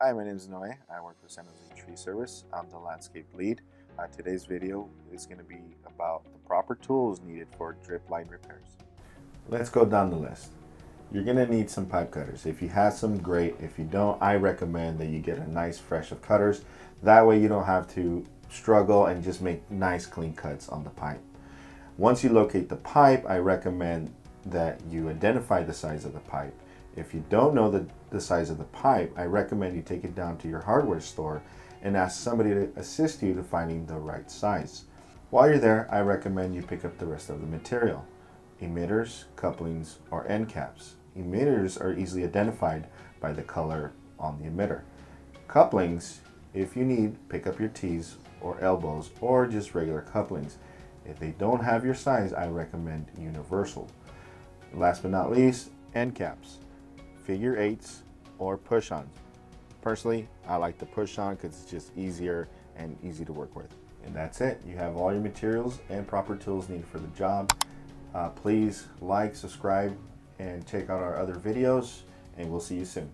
Hi, my name is Noe. I work for San Jose Tree Service. I'm the landscape lead. Today's video is going to be about the proper tools needed for drip line repairs. Let's go down the list. You're going to need some pipe cutters. If you have some, great. If you don't, I recommend that you get a nice fresh of cutters. That way you don't have to struggle and just make nice clean cuts on the pipe. Once you locate the pipe, I recommend that you identify the size of the pipe. If you don't know the size of the pipe, I recommend you take it down to your hardware store and ask somebody to assist you to finding the right size. While you're there, I recommend you pick up the rest of the material: emitters, couplings, or end caps. Emitters are easily identified by the color on the emitter. Couplings, if you need, pick up your T's or elbows or just regular couplings. If they don't have your size, I recommend universal. Last but not least, end caps, figure eights or push-ons. Personally, I like the push-on because it's just easier and easy to work with. And that's it. You have all your materials and proper tools needed for the job. Please like, subscribe, and check out our other videos, and we'll see you soon.